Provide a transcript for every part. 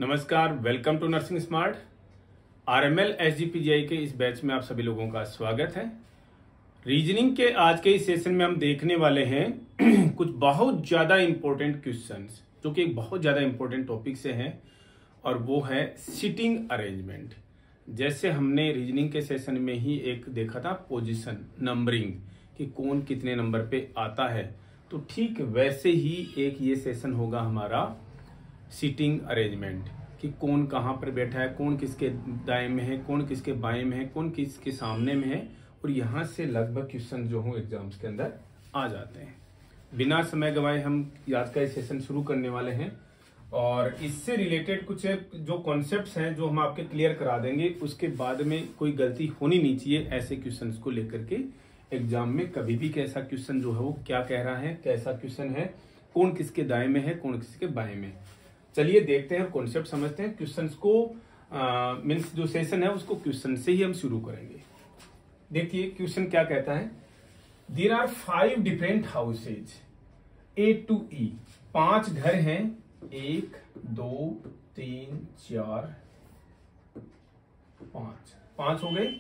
नमस्कार, welcome to nursing smart. RML SGPGI के इस बैच में आप सभी लोगों का स्वागत है। रीजनिंग के आज के इस सेशन में हम देखने वाले हैं कुछ बहुत ज्यादा इंपॉर्टेंट क्वेश्चंस जो कि एक बहुत ज्यादा इंपॉर्टेंट टॉपिक से हैं, और वो है सिटिंग अरेंजमेंट। जैसे हमने रीजनिंग के सेशन में ही एक देखा था पोजीशन नंबरिंग कि कौन कितने नंबर पे आता है, तो ठीक वैसे ही एक ये सेशन होगा हमारा सीटिंग अरेंजमेंट कि कौन कहाँ पर बैठा है, कौन किसके दाएं में है, कौन किसके बाएं में है, कौन किसके सामने में है। और यहाँ से लगभग क्वेश्चन जो हो एग्जाम्स के अंदर आ जाते हैं। बिना समय गवाए हम आज का ये सेशन शुरू करने वाले हैं, और इससे रिलेटेड कुछ जो कॉन्सेप्ट्स हैं जो हम आपके क्लियर करा देंगे। उसके बाद में कोई गलती होनी नहीं चाहिए ऐसे क्वेश्चंस को लेकर के। एग्जाम में कभी भी कैसा क्वेश्चन जो है वो क्या कह रहा है, कैसा क्वेश्चन है, कौन किसके दाएं में है, कौन किसके बाएं में। चलिए देखते हैं, कॉन्सेप्ट समझते हैं। क्वेश्चंस को मीन्स जो सेशन है उसको क्वेश्चन से ही हम शुरू करेंगे। देखिए क्वेश्चन क्या कहता है। There are 5 different houses A to E. 5 घर हैं, 1 2 3 4 5 हो गए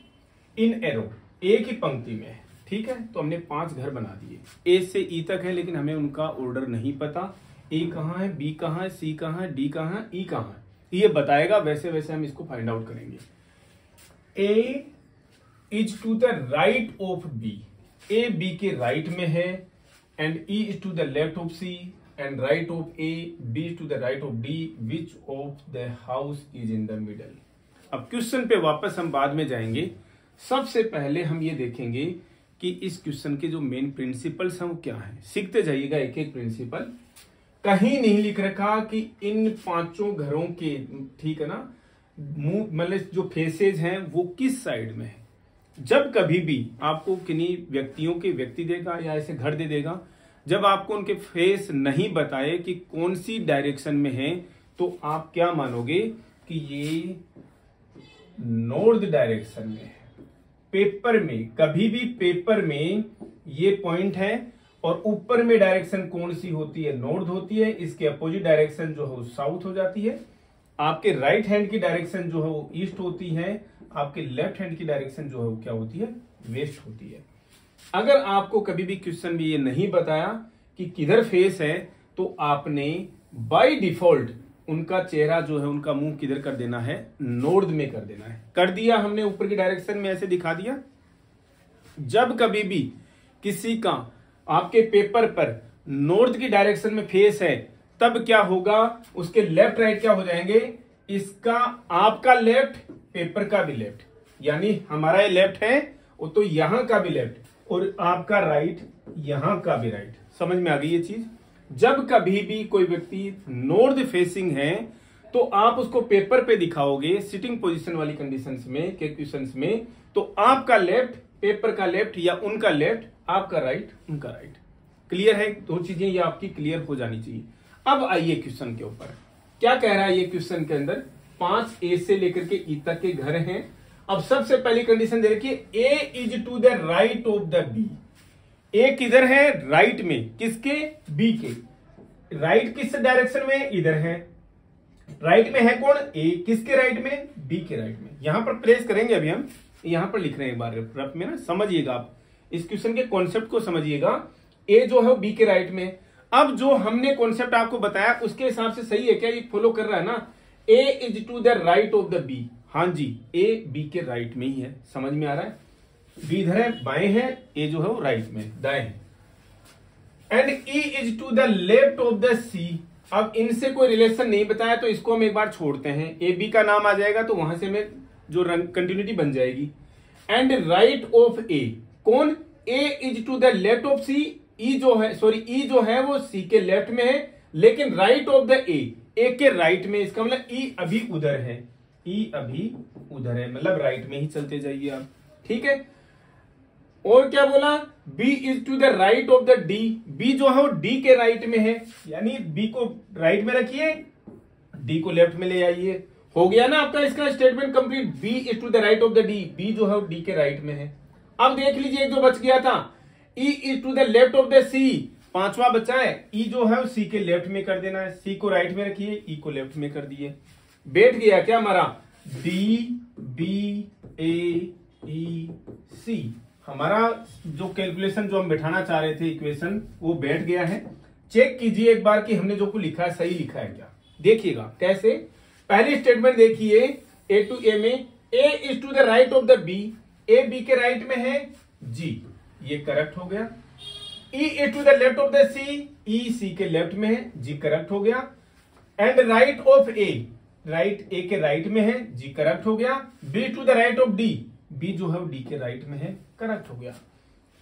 इन एरो, एक ही पंक्ति में। ठीक है, तो हमने 5 घर बना दिए। ए से ई तक है, लेकिन हमें उनका ऑर्डर नहीं पता। ए कहाँ है, बी कहाँ है, सी कहाँ है, डी कहाँ है, ई कहाँ है, ये बताएगा। वैसे वैसे हम इसको फाइंड आउट करेंगे। A is to the right of B. A B के राइट में है, and E is to the left of C, and right of A, B is to the right of D, which of the house is in the middle. अब question पे वापस हम बाद में जाएंगे। सबसे पहले हम ये देखेंगे कि इस क्वेश्चन के जो मेन प्रिंसिपल्स हैं वो क्या है। सीखते जाइएगा एक एक प्रिंसिपल। कहीं नहीं लिख रखा कि इन 5 घरों के, ठीक है ना, मुंह मतलब जो फेसेज हैं वो किस साइड में है। जब कभी भी आपको किन्हीं व्यक्तियों के व्यक्ति देगा या ऐसे घर दे देगा, जब आपको उनके फेस नहीं बताए कि कौन सी डायरेक्शन में है, तो आप क्या मानोगे कि ये नॉर्थ डायरेक्शन में है। पेपर में कभी भी पेपर में ये पॉइंट है, और ऊपर में डायरेक्शन कौन सी होती है, नॉर्थ होती है। इसके अपोजिट डायरेक्शन जो है वो साउथ हो जाती है। आपके राइट हैंड की डायरेक्शन जो है वो ईस्ट होती है। आपके लेफ्ट हैंड की डायरेक्शन जो है वो क्या होती है, वेस्ट होती है। अगर आपको कभी भी क्वेश्चन में ये नहीं बताया कि किधर फेस है, तो आपने बाय डिफॉल्ट उनका चेहरा जो है, उनका मुंह किधर कर देना है, नॉर्थ में कर देना है। कर दिया हमने, ऊपर की डायरेक्शन में ऐसे दिखा दिया। जब कभी भी किसी का आपके पेपर पर नॉर्थ की डायरेक्शन में फेस है, तब क्या होगा, उसके लेफ्ट राइट क्या हो जाएंगे, इसका आपका लेफ्ट, पेपर का भी लेफ्ट, यानी हमारा ये लेफ्ट है वो तो यहां का भी लेफ्ट, और आपका राइट यहां का भी राइट। समझ में आ गई ये चीज। जब कभी भी कोई व्यक्ति नॉर्थ फेसिंग है, तो आप उसको पेपर पे दिखाओगे सिटिंग पोजीशन वाली कंडीशंस में के क्वेश्चंस में, तो आपका लेफ्ट, पेपर का लेफ्ट या उनका लेफ्ट, आपका राइट, उनका राइट। क्लियर है? 2 चीजें ये आपकी क्लियर हो जानी चाहिए। अब आइए क्वेश्चन के ऊपर क्या कह रहा है। ये क्वेश्चन के अंदर 5 ए से लेकर के ई तक के घर हैं। अब सबसे पहली कंडीशन दे रखी है, A is to the right of the B. A किधर है, राइट में, किसके, बी के। राइट किस डायरेक्शन में, इधर है। राइट में है कौन, ए, किसके राइट में, बी के राइट में। यहां पर प्लेस करेंगे, अभी हम यहां पर लिख रहे हैं एक बार रफ में ना, समझिएगा आप इस क्वेश्चन के कॉन्सेप्ट को समझिएगा। ए जो है बी के राइट में। अब जो हमने कॉन्सेप्ट आपको बताया उसके हिसाब से सही है क्या, ये फॉलो कर रहा है ना। A is to the right of the B. हाँ जी, ए बी के राइट में ही है। समझ में आ रहा है। बी इधर है, बाएं है, ए जो है वो राइट में, दाएं है। And E is to the left of the C. अब इनसे कोई रिलेशन नहीं बताया, तो इसको हम एक बार छोड़ते हैं। ए बी का नाम आ जाएगा, तो वहां से हमें जो कंटिन्यूटी बन जाएगी। एंड राइट ऑफ ए, कौन, A is to the left of C. E जो है, सॉरी, ई जो है वो सी के लेफ्ट में है, लेकिन राइट ऑफ द ए के राइट में। इसका मतलब ई अभी उधर है, ई अभी उधर है, मतलब राइट में ही चलते जाइए आप। ठीक है। और क्या बोला, B is to the right of the D. B जो है वो डी के राइट में है, यानी बी को राइट में रखिए, डी को लेफ्ट में ले आइए। हो गया ना आपका इसका statement complete. B is to the right of the D, B जो है वो डी के राइट में है। अब देख लीजिए जो बच गया था, E is to the left of the C. 5वां बचा है, ई जो है वो सी के लेफ्ट में कर देना है। सी को राइट में रखिए, ई को लेफ्ट में कर दिए। बैठ गया क्या हमारा डी बी ए ई सी, हमारा जो कैलकुलेशन जो हम बैठाना चाह रहे थे इक्वेशन वो बैठ गया है। चेक कीजिए एक बार कि हमने जो कुछ लिखा है सही लिखा है क्या। देखिएगा कैसे, पहली स्टेटमेंट देखिए ए टू ए में A is to the right of the B, A B के राइट में है जी, ये करेक्ट हो गया। E is to the left of the C, E C के लेफ्ट में है जी, करेक्ट हो गया। And right of A, right A के राइट में है जी, करेक्ट हो गया। B to the right of D, B जो है डी के राइट में है, करेक्ट हो गया।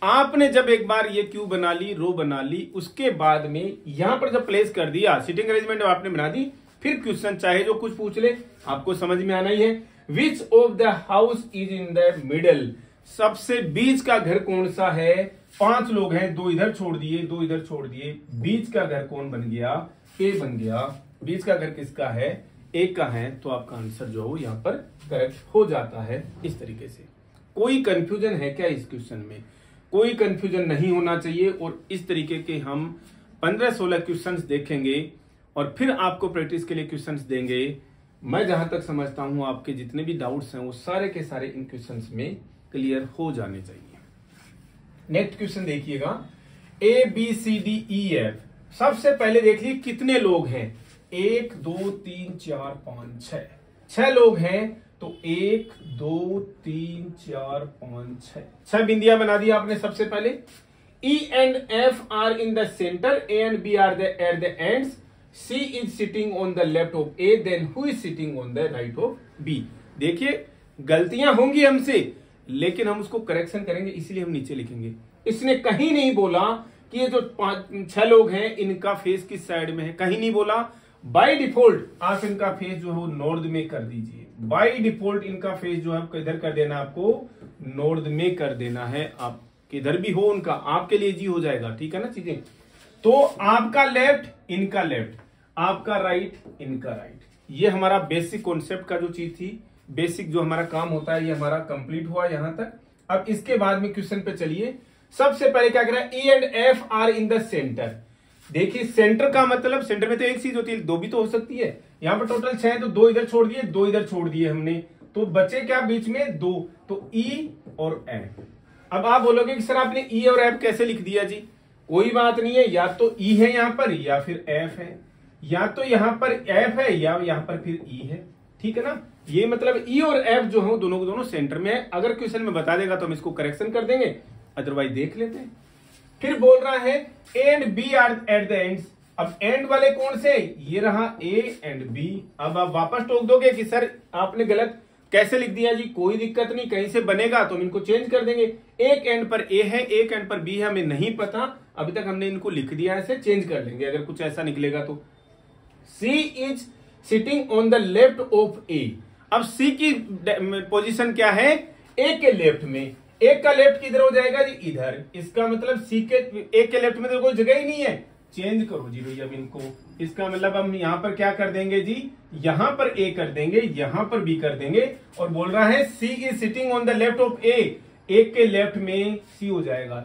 आपने जब एक बार ये क्यू बना ली, रो बना ली, उसके बाद में यहां पर जब प्लेस कर दिया, सीटिंग अरेंजमेंट आपने बना दी, फिर क्वेश्चन चाहे जो कुछ पूछ ले आपको समझ में आना ही है। विच of the house is in the middle, सबसे बीच का घर कौन सा है। 5 लोग हैं, 2 इधर छोड़ दिए, 2 इधर छोड़ दिए, बीच का घर कौन बन गया, ए बन गया। बीच का घर किसका है, ए का है, तो आपका आंसर जो हो यहां पर करेक्ट हो जाता है। इस तरीके से कोई कंफ्यूजन है क्या इस क्वेश्चन में, कोई कंफ्यूजन नहीं होना चाहिए। और इस तरीके के हम 15-16 क्वेश्चंस देखेंगे और फिर आपको प्रैक्टिस के लिए क्वेश्चंस देंगे। मैं जहां तक समझता हूं आपके जितने भी डाउट्स हैं वो सारे के सारे इन क्वेश्चंस में क्लियर हो जाने चाहिए। नेक्स्ट क्वेश्चन देखिएगा, A B C D E F. सबसे पहले देख लीजिए कितने लोग हैं, 1 2 3 4 5 6, 6 लोग हैं। तो 1 2 3 4 5 6 बिंदियां बना दी आपने। सबसे पहले E and F are in the center, A and B are at the ends, C is sitting on the left of A, then who is sitting on the right of B। देखिए गलतियां होंगी हमसे, लेकिन हम उसको correction करेंगे, इसलिए हम नीचे लिखेंगे। इसने कहीं नहीं बोला कि ये जो 6 लोग हैं इनका फेस किस साइड में है, कहीं नहीं बोला। बाय डिफॉल्ट आप इनका फेस जो है नॉर्थ में कर दीजिए। बाय डिफॉल्ट इनका फेस जो है किधर कर देना, आपको नॉर्थ में कर देना है। आप किधर भी हो उनका आपके लिए जी हो जाएगा, ठीक है ना चीजें। तो आपका लेफ्ट इनका लेफ्ट, आपका राइट इनका राइट, ये हमारा बेसिक कॉन्सेप्ट का जो चीज थी, बेसिक जो हमारा काम होता है ये हमारा कंप्लीट हुआ यहां तक। अब इसके बाद में क्वेश्चन पे चलिए। सबसे पहले क्या कह रहा है, E and F are in the centre. देखिए सेंटर का मतलब, सेंटर में तो एक चीज होती है, 2 भी तो हो सकती है। यहां पर टोटल 6 है, तो 2 इधर छोड़ दिए, 2 इधर छोड़ दिए हमने, तो बचे क्या बीच में 2, तो ई और एफ। अब आप बोलोगे कि सर आपने ई और एफ कैसे लिख दिया जी, कोई बात नहीं है, या तो ई है यहां पर या फिर एफ है, या तो यहां पर एफ है या यहां पर फिर ई है, ठीक है ना। ये मतलब ई और एफ जो है दोनों को दोनों सेंटर में है। अगर क्वेश्चन में बता देगा तो हम इसको करेक्शन कर देंगे, अदरवाइज देख लेते हैं। फिर बोल रहा है A and B are at the ends. अब एंड वाले कौन से, ये रहा ए एंड बी। अब आप वापस टोक दोगे कि सर आपने गलत कैसे लिख दिया जी, कोई दिक्कत नहीं, कहीं से बनेगा तो हम इनको चेंज कर देंगे। एक एंड पर ए है, एक एंड पर बी है, हमें नहीं पता अभी तक, हमने इनको लिख दिया है, ऐसे चेंज कर लेंगे अगर कुछ ऐसा निकलेगा तो। C is sitting on the left of A. अब सी की पोजीशन क्या है, ए के लेफ्ट में। एक का लेफ्ट किधर हो जाएगा जी, इधर। इसका मतलब सी के एक के लेफ्ट में तो कोई जगह ही नहीं है, चेंज करो जी भैया अब इनको। इसका मतलब हम यहां पर क्या कर देंगे जी, यहां पर ए कर देंगे, यहां पर बी कर देंगे। और बोल रहा है C is sitting on the left of A, एक के लेफ्ट में सी हो जाएगा,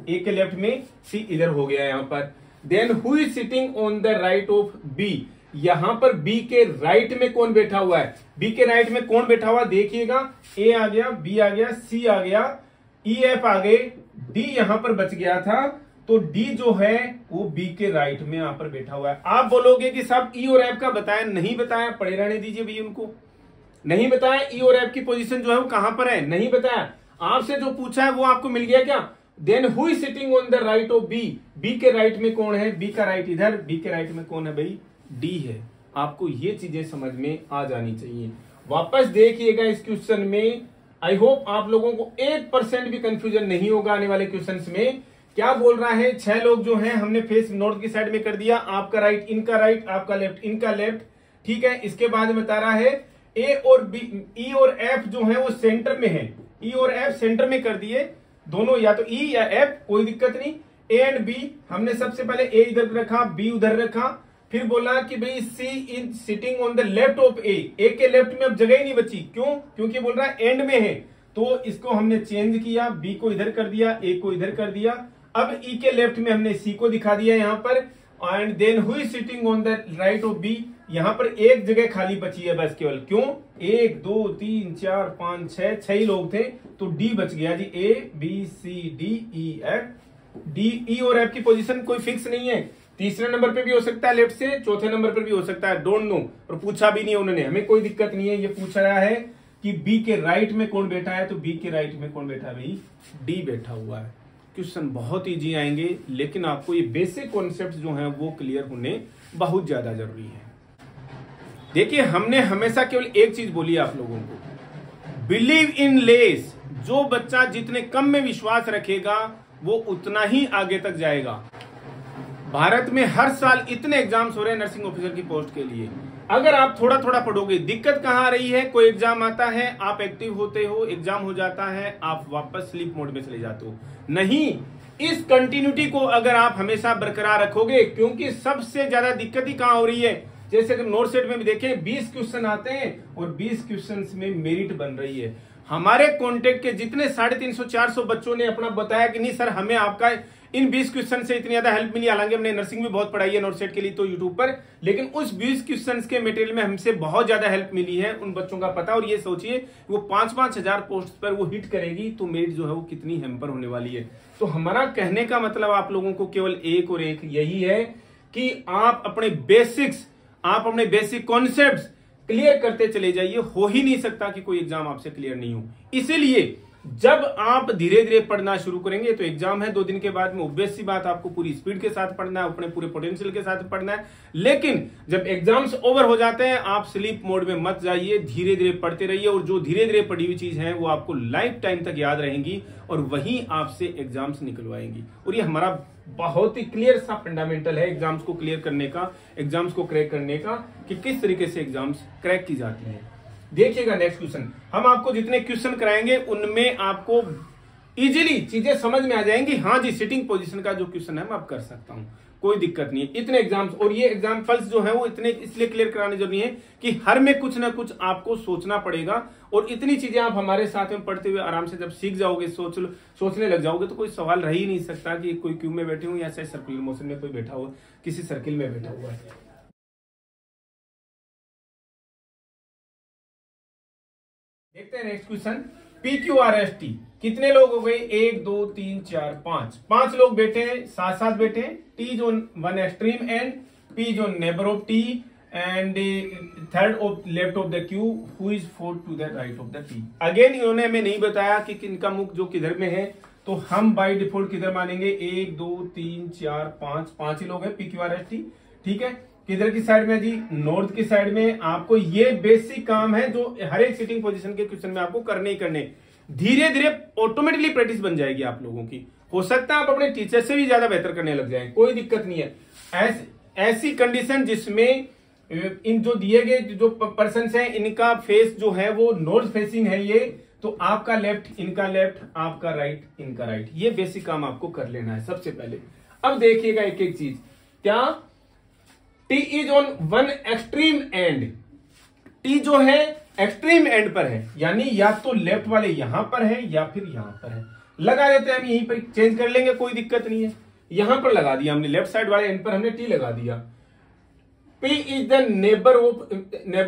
ए के लेफ्ट में सी इधर हो गया यहां पर। Then who is sitting on the right of B, यहां पर बी के राइट में कौन बैठा हुआ है, बी के राइट में कौन बैठा हुआ देखिएगा, ए आ गया, बी आ गया, सी आ गया, ई एफ आ गए, डी यहां पर बच गया था, तो डी जो है वो बी के राइट में यहां पर बैठा हुआ है। आप बोलोगे कि साहब ई और एफ का बताया, नहीं बताया, पड़े रहने दीजिए भैया उनको, नहीं बताया। ई और एफ की पोजीशन जो है वो कहां पर है, नहीं बताया। आपसे जो पूछा है वो आपको मिल गया क्या। Then who is sitting on the right of B, B के राइट में कौन है, बी का राइट इधर, बी के राइट में कौन है भाई, डी है। आपको ये चीजें समझ में आ जानी चाहिए। वापस देखिएगा इस क्वेश्चन में, आई होप आप लोगों को 1% भी कंफ्यूजन नहीं होगा आने वाले क्वेश्चंस में। क्या बोल रहा है, 6 लोग जो हैं हमने फेस नॉर्थ की साइड में कर दिया, आपका राइट इनका राइट, आपका लेफ्ट इनका लेफ्ट, ठीक है। इसके बाद बता रहा है ए और बी, ई और एफ जो है वो सेंटर में है, ई और एफ सेंटर में कर दिए दोनों, या तो ई या एफ, कोई दिक्कत नहीं। ए एंड बी हमने सबसे पहले ए इधर रखा, बी उधर रखा। फिर बोला कि भाई C is sitting on the left of A, A के लेफ्ट में अब जगह ही नहीं बची, क्यों, क्योंकि बोल रहा है एंड में है, तो इसको हमने चेंज किया, बी को इधर कर दिया, ए को इधर कर दिया। अब ई के लेफ्ट में हमने सी को दिखा दिया यहां पर। And then who is sitting on the right of B, यहां पर एक जगह खाली बची है बस केवल। क्यों? 1 2 3 4 5 6 ही लोग थे, तो डी बच गया जी। ABCDEF, डी ई और एफ की पोजीशन कोई फिक्स नहीं है। तीसरे नंबर पे भी हो सकता है लेफ्ट से, चौथे नंबर पे भी हो सकता है, डोंट नो। और पूछा भी नहीं उन्होंने, हमें कोई दिक्कत नहीं है। ये पूछ रहा है कि बी के राइट में कौन बैठा है, तो बी के राइट में कौन बैठा है भाई? डी बैठा हुआ है। क्वेश्चन बहुत इजी आएंगे, लेकिन आपको ये बेसिक कॉन्सेप्ट जो है वो क्लियर होने बहुत ज्यादा जरूरी है। देखिए, हमने हमेशा केवल एक चीज बोली आप लोगों को, बिलीव इन लेस। जो बच्चा जितने कम में विश्वास रखेगा वो उतना ही आगे तक जाएगा। भारत में हर साल इतने एग्जाम्स हो रहे हैं नर्सिंग ऑफिसर की पोस्ट के लिए। अगर आप थोड़ा थोड़ा पढ़ोगे, दिक्कत कहां आ रही है? कोई एग्जाम आता है, आप एक्टिव होते हो, एग्जाम हो जाता है, आप वापस स्लीप मोड में चले जाते हो। नहीं, इस कंटिन्यूटी को अगर आप हमेशा बरकरार रखोगे, क्योंकि सबसे ज्यादा दिक्कत ही कहां हो रही है? जैसे अगर नोट सेट में भी देखें 20 क्वेश्चन आते हैं और 20 क्वेश्चन में मेरिट बन रही है। हमारे कांटेक्ट के जितने 350-400 बच्चों ने अपना बताया कि नहीं सर, हमें आपका इन 20 क्वेश्चन से इतनी ज्यादा हेल्प मिली। हालांकि हमने नर्सिंग भी बहुत पढ़ाई है नोट सेट के लिए तो यूट्यूब पर, लेकिन उस 20 क्वेश्चन के मटेरियल में हमसे बहुत ज्यादा हेल्प मिली है उन बच्चों का पता। और ये सोचिए वो 5-5 हजार पोस्ट पर वो हिट करेगी तो मेरिट जो है वो कितनी हैम्पर होने वाली है। तो हमारा कहने का मतलब आप लोगों को केवल एक और एक यही है कि आप अपने बेसिक कॉन्सेप्ट्स क्लियर करते चले जाइए। हो ही नहीं सकता कि कोई एग्जाम आपसे क्लियर नहीं हो। इसीलिए जब आप धीरे धीरे पढ़ना शुरू करेंगे तो एग्जाम है 2 दिन के बाद में, ऑब्वियस सी बात आपको पूरी स्पीड के साथ पढ़ना है, अपने पूरे पोटेंशियल के साथ पढ़ना है। लेकिन जब एग्जाम्स ओवर हो जाते हैं आप स्लीप मोड में मत जाइए, धीरे धीरे पढ़ते रहिए। और जो धीरे धीरे पढ़ी हुई चीज है वो आपको लाइफ टाइम तक याद रहेंगी और वही आपसे एग्जाम्स निकलवाएंगी। और ये हमारा बहुत ही क्लियर सा फंडामेंटल है एग्जाम्स को क्लियर करने का, एग्जाम्स को क्रैक करने का, कि किस तरीके से एग्जाम्स क्रैक की जाती है। देखिएगा नेक्स्ट क्वेश्चन, हम आपको जितने क्वेश्चन कराएंगे उनमें आपको इजीली चीजें समझ में आ जाएंगी। हाँ जी, सिटिंग पोजीशन का जो क्वेश्चन है मैं आप कर सकता हूं, कोई दिक्कत नहीं है। इतने एग्जाम्स और ये एग्जाम्पल्स जो है वो इतने इसलिए क्लियर कराने जरूरी है कि हर में कुछ ना कुछ आपको सोचना पड़ेगा। और इतनी चीजें आप हमारे साथ में पढ़ते हुए आराम से जब सीख जाओगे, सोचने लग जाओगे, तो कोई सवाल रह ही नहीं सकता कि कोई क्यू में बैठे हो या शायद सर्कुलर मोशन में कोई बैठा हो, किसी सर्किल में बैठा हुआ है। देखते हैं नेक्स्ट क्वेश्चन, PQRST कितने लोग हो गए? 1 2 3 4 5 लोग बैठे हैं, साथ बैठे हैं। T zone 1 extreme end, P zone neighbour of T and third of left of the Q, who is fourth to the right of the P। Again इन्होंने हमें नहीं बताया कि इनका मुख जो किधर में है, तो हम बाय डिफॉल्ट किधर मानेंगे? 1 2 3 4 5 ही लोग हैं PQRST। ठीक है, किधर की साइड में जी? नॉर्थ की साइड में। आपको ये बेसिक काम है जो हर एक सिटिंग पोजीशन के क्वेश्चन में आपको करने ही करने। धीरे धीरे ऑटोमेटिकली प्रैक्टिस बन जाएगी आप लोगों की। हो सकता है आप अपने टीचर से भी ज्यादा बेहतर करने लग जाएं, कोई दिक्कत नहीं है। ऐसी कंडीशन जिसमें इन जो दिए गए जो पर्सन हैं इनका फेस जो है वो नॉर्थ फेसिंग है ये, तो आपका लेफ्ट इनका लेफ्ट, आपका राइट इनका राइट। ये बेसिक काम आपको कर लेना है सबसे पहले। अब देखिएगा एक एक चीज, क्या T is on 1 extreme and. T जो है एक्सट्रीम एंड पर है, यानी या तो लेफ्ट वाले यहां पर है या फिर यहां पर है। लगा देते हैं हम यहीं पर, चेंज कर लेंगे, कोई दिक्कत नहीं है। यहां पर लगा दिया हमने, लेफ्ट साइड वाले एंड पर हमने T लगा दिया। P is the neighbour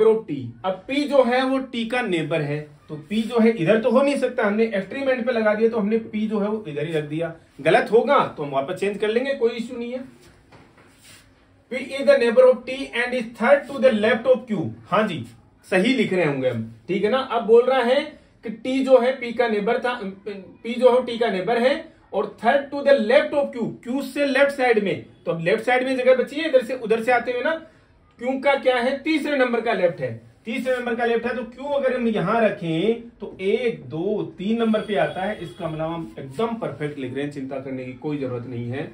of T। अब P जो है वो T का नेबर है, तो P जो है इधर तो हो नहीं सकता, हमने एक्सट्रीम एंड पे लगा दिया, तो हमने P जो है वो इधर ही रख दिया। गलत होगा तो हम वापस चेंज कर लेंगे, कोई इश्यू नहीं है। P is the neighbor of T and is third to the left of Q। हाँ जी, सही लिख रहे होंगे हम, ठीक है ना। अब बोल रहा है कि T जो है P का नेबर था, P जो है T का नेबर है और third to the left of Q, Q से लेफ्ट साइड में। तो अब लेफ्ट साइड में जगह बची है, इधर से उधर से आते हुए ना। Q का क्या है? तीसरे नंबर का लेफ्ट है, तीसरे नंबर का लेफ्ट है, तो Q अगर हम यहां रखें तो 1 2 3 नंबर पे आता है। इसका मतलब हम एकदम परफेक्ट लिख रहे हैं, चिंता करने की कोई जरूरत नहीं है।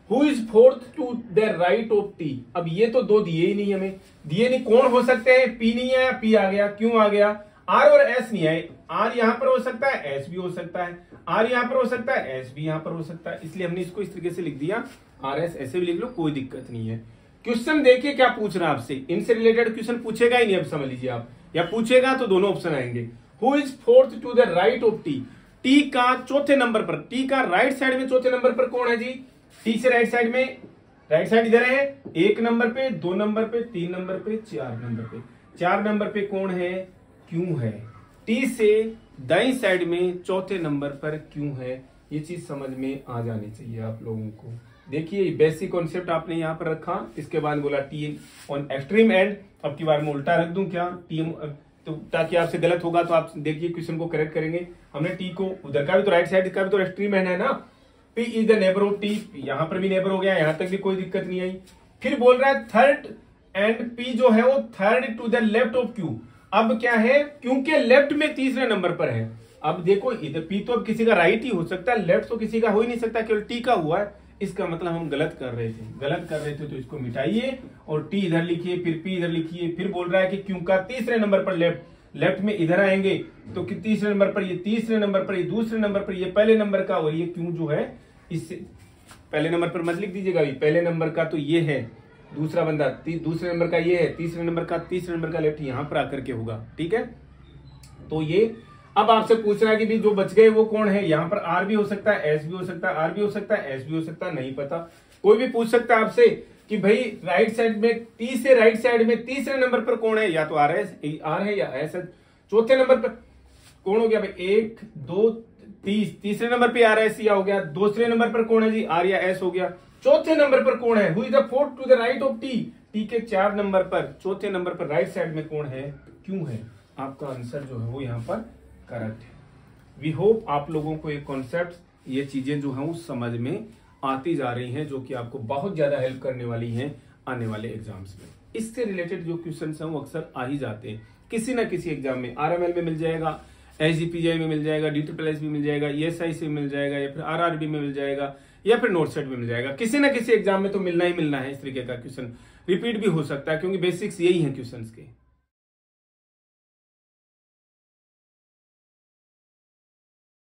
Who is fourth to the right of T। अब ये तो 2 दिए ही नहीं, हमें दिए नहीं, कौन हो सकते हैं? P नहीं आया, P आ गया, क्यों आ गया? R और S नहीं आए। R यहां पर हो सकता है, S भी हो सकता है, R यहां पर हो सकता है, S भी यहां पर हो सकता है, इसलिए हमने इसको इस तरीके से लिख दिया। RS ऐसे भी लिख लो, कोई दिक्कत नहीं है। क्वेश्चन देखिए क्या पूछ रहा है आपसे, इनसे रिलेटेड क्वेश्चन पूछेगा ही नहीं, अब समझ लीजिए आप, या पूछेगा तो दोनों ऑप्शन आएंगे। Who is fourth to the right of T। T का चौथे नंबर पर, T का राइट साइड में चौथे नंबर पर कौन है जी? T से राइट साइड में राइट साइड इधर है, 1 नंबर पे, 2 नंबर पे, 3 नंबर पे, 4 नंबर पे। 4 नंबर पे कौन है? क्यों है। टी से दाईं साइड में चौथे नंबर पर क्यों है, ये चीज समझ में आ जानी चाहिए आप लोगों को। देखिए बेसिक कॉन्सेप्ट आपने यहाँ पर रखा, इसके बाद बोला टी ऑन एक्सट्रीम एंड। अब की बार मैं उल्टा रख दूं क्या, टी, तो ताकि आपसे गलत होगा तो आप देखिए क्वेश्चन को करेक्ट करेंगे। हमने टी को उधर का भी तो राइट साइड का भी तो एक्सट्रीम एंड है ना। P is the neighbour of T, यहाँ पर भी नेबर हो गया, यहां तक भी कोई दिक्कत नहीं आई। फिर बोल रहा है थर्ड एंड पी जो है वो third to the left of Q. अब क्या है, क्योंकि लेफ्ट में तीसरे नंबर पर है। अब देखो इधर पी तो अब किसी का राइट ही हो सकता है, लेफ्ट तो किसी का हो ही नहीं सकता, केवल टी का हुआ है। इसका मतलब हम गलत कर रहे थे, तो इसको मिटाइए और टी इधर लिखिए, फिर पी इधर लिखिए। फिर बोल रहा है कि क्यों का तीसरे नंबर पर लेफ्ट में इधर आएंगे तो कि तीसरे नंबर पर ये, तीसरे नंबर पर ये, दूसरे नंबर पर ये, पहले नंबर का, और ये क्यों जो है इससे पहले नंबर पर मत लिख दीजिएगा, पहले नंबर का तो ये है, दूसरा बंदा दूसरे नंबर का ये है, तीसरे नंबर का लेफ्ट यहां पर आकर के होगा। ठीक है, तो ये अब आपसे पूछ रहा है कि भी जो बच गए वो कौन है। यहां पर आर भी हो सकता है, एस भी हो सकता है, आर भी हो सकता है, एस भी हो सकता है, नहीं पता। कोई भी पूछ सकता है आपसे कि भाई राइट साइड में टी से राइट साइड में तीसरे नंबर पर कौन है, या तो आर है या एस है। चौथे नंबर पर कौन हो गया भाई, 1 2 तीसरे नंबर पे आर एस या हो गया। दूसरे नंबर पर कौन है जी, आर या एस हो गया। चौथे नंबर पर कौन है, who is the fourth to the right of T, T के 4 नंबर पर चौथे नंबर पर राइट साइड में कौन है, क्यों है। आपका आंसर जो है वो यहाँ पर करेक्ट है। वी होप आप लोगों को एक कॉन्सेप्ट, ये चीजें जो है वो समझ में आती जा रही हैं, जो कि आपको बहुत ज्यादा हेल्प करने वाली हैं आने वाले एग्जाम्स में। इससे रिलेटेड जो क्वेश्चन हैं वो अक्सर आ ही जाते हैं किसी ना किसी एग्जाम में। आरएमएल में मिल जाएगा, एसजीपीजीआई में मिल जाएगा, DSSS में मिल जाएगा, ESI से मिल जाएगा, या फिर RRB में मिल जाएगा, या फिर नोट सेट में मिल जाएगा। किसी ना किसी एग्जाम में तो मिलना ही मिलना है। इस तरीके का क्वेश्चन रिपीट भी हो सकता है, क्योंकि बेसिक्स यही है क्वेश्चंस के।